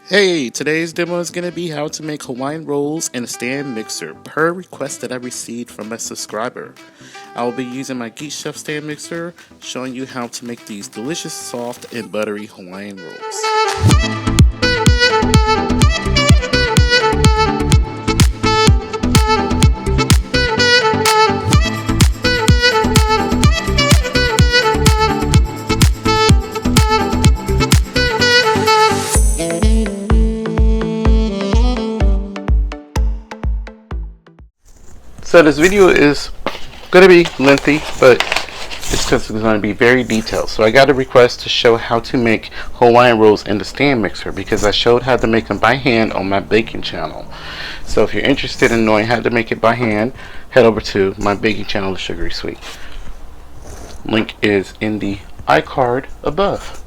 Hey, today's demo is going to be how to make Hawaiian rolls in a stand mixer per request that I received from a subscriber. I will be using my GeekChef stand mixer, showing you how to make these delicious, soft, and buttery Hawaiian rolls. So this video is going to be lengthy, but it's because it's going to be very detailed. So I got a request to show how to make Hawaiian rolls in the stand mixer because I showed how to make them by hand on my baking channel. So if you're interested in knowing how to make it by hand, head over to my baking channel, The Sugary Sweet. Link is in the iCard above.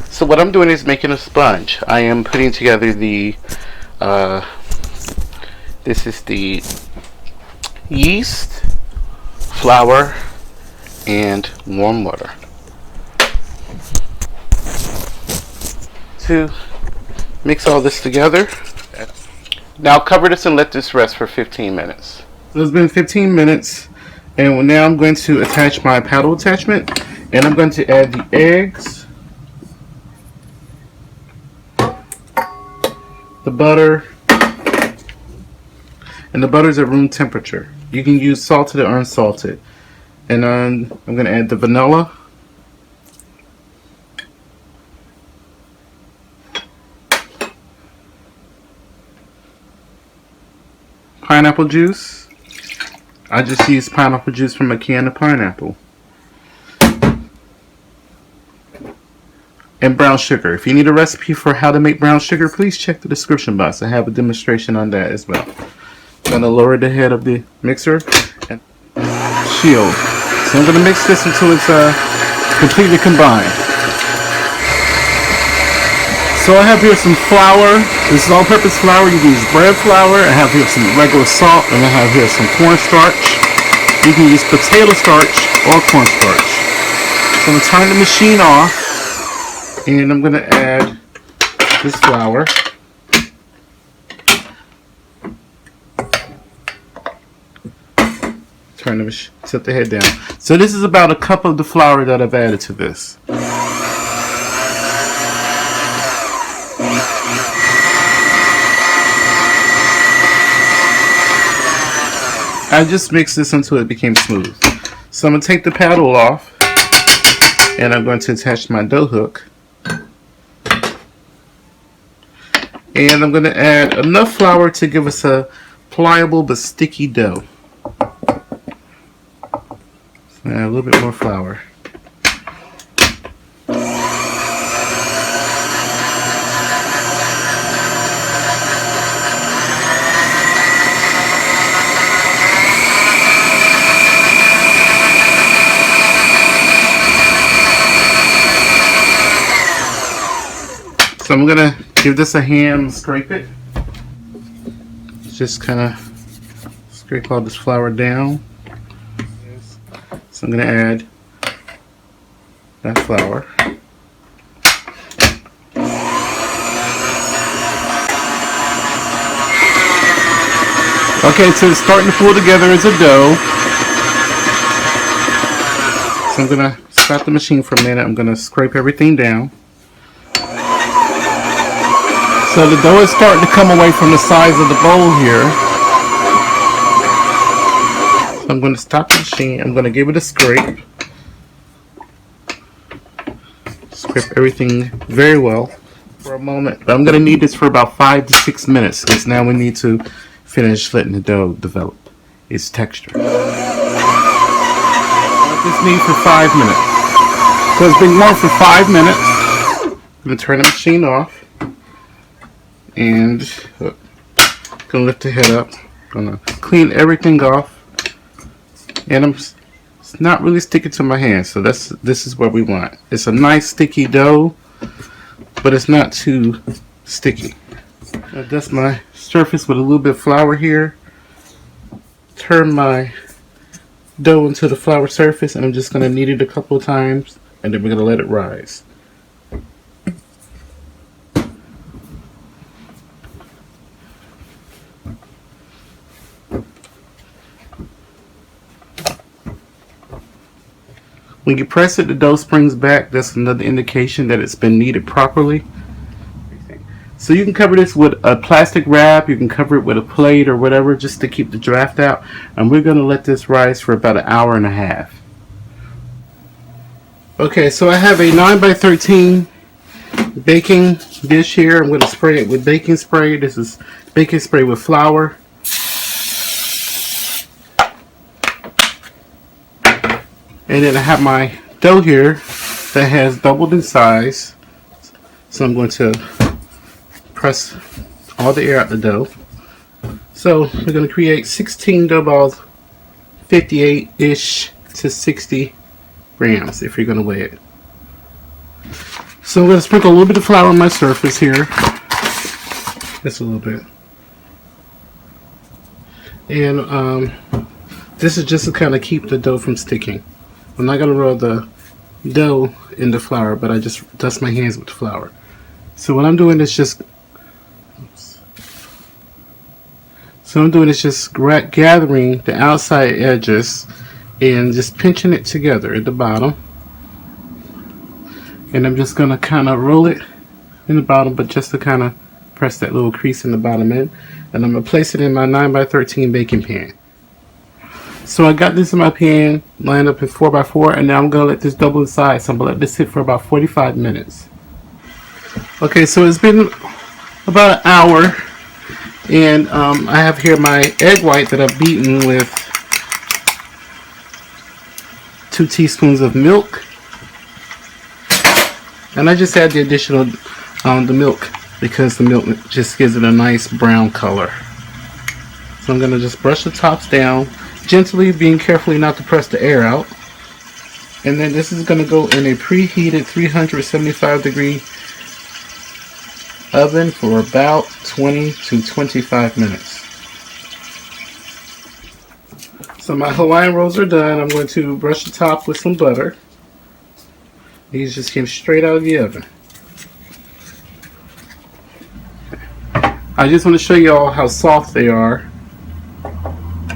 So what I'm doing is making a sponge. I am putting together the this is the yeast, flour, and warm water. To mix all this together. Now cover this and let this rest for 15 minutes. So it's been 15 minutes, and now I'm going to attach my paddle attachment, and I'm going to add the eggs, the butter, and the butter's at room temperature. You can use salted or unsalted. And I'm going to add the vanilla, pineapple juice. I just use pineapple juice from a can of pineapple. And brown sugar. If you need a recipe for how to make brown sugar, please check the description box. I have a demonstration on that as well. I'm going to lower the head of the mixer and shield. So I'm going to mix this until it's completely combined. So I have here some flour. This is all-purpose flour. You can use bread flour. I have here some regular salt, and I have here some cornstarch. You can use potato starch or cornstarch. So I'm going to turn the machine off, and I'm going to add this flour. Tilt the head down. So this is about a cup of the flour that I've added to this. I just mixed this until it became smooth. So I'm going to take the paddle off, and I'm going to attach my dough hook. And I'm going to add enough flour to give us a pliable but sticky dough. Add a little bit more flour. So I'm gonna give this a hand, scrape it. Just kind of scrape all this flour down. So I'm going to add that flour. Okay, so it's starting to pull together as a dough. So I'm going to stop the machine for a minute. I'm going to scrape everything down. So the dough is starting to come away from the sides of the bowl here. I'm going to stop the machine. I'm going to give it a scrape. Scrape everything very well for a moment. But I'm going to need this for about 5 to 6 minutes because now we need to finish letting the dough develop its texture. Let this knead for 5 minutes. So it's been going for 5 minutes. I'm going to turn the machine off. And I'm going to lift the head up. I'm going to clean everything off. And it's not really sticking to my hand, so this is what we want. It's a nice sticky dough, but it's not too sticky. I dust my surface with a little bit of flour here. Turn my dough into the flour surface, and I'm just going to knead it a couple of times, and then we're going to let it rise. When you press it, the dough springs back. That's another indication that it's been kneaded properly. So you can cover this with a plastic wrap. You can cover it with a plate or whatever just to keep the draft out. And we're going to let this rise for about an hour and a half. Okay, so I have a 9x13 baking dish here. I'm going to spray it with baking spray. This is baking spray with flour. And then I have my dough here that has doubled in size. So I'm going to press all the air out the dough. So we're going to create 16 dough balls, 58-ish to 60 grams if you're going to weigh it. So I'm going to sprinkle a little bit of flour on my surface here. Just a little bit. And this is just to kind of keep the dough from sticking. I'm not going to roll the dough in the flour, but I just dust my hands with the flour. So what I'm doing is just gathering the outside edges and just pinching it together at the bottom. And I'm just going to kind of roll it in the bottom, but just to kind of press that little crease in the bottom end. And I'm going to place it in my 9x13 baking pan. So I got this in my pan, lined up in 4x4, and now I'm going to let this double in size. So I'm going to let this sit for about 45 minutes. Okay, so it's been about an hour, and I have here my egg white that I've beaten with 2 teaspoons of milk. And I just add the additional the milk because the milk just gives it a nice brown color. So I'm going to just brush the tops down, gently, being carefully not to press the air out. And then this is going to go in a preheated 375 degree oven for about 20 to 25 minutes. So my Hawaiian rolls are done. I'm going to brush the top with some butter. These just came straight out of the oven. I just want to show you all how soft they are.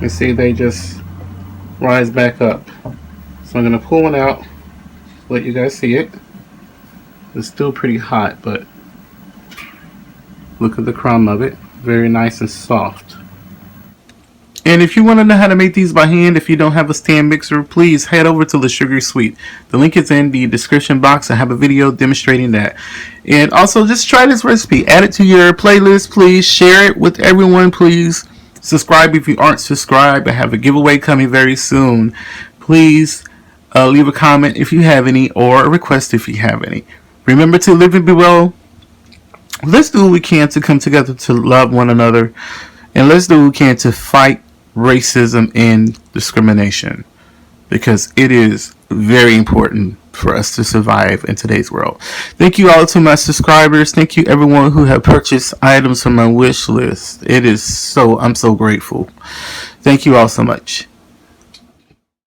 You see they just rise back up. So I'm going to pull one out, let you guys see it. It's still pretty hot, but look at the crumb of it. Very nice and soft. And if you want to know how to make these by hand, if you don't have a stand mixer, please head over to the Sugar Sweet. The link is in the description box. I have a video demonstrating that. And also just try this recipe. Add it to your playlist, please. Share it with everyone, please. Subscribe if you aren't subscribed. I have a giveaway coming very soon. Please leave a comment if you have any, or a request if you have any. Remember to live and be well. Let's do what we can to come together to love one another. And let's do what we can to fight racism and discrimination, because it is very important for us to survive in today's world. Thank you all to my subscribers. Thank you everyone who have purchased items from my wish list. I'm so grateful. Thank you all so much.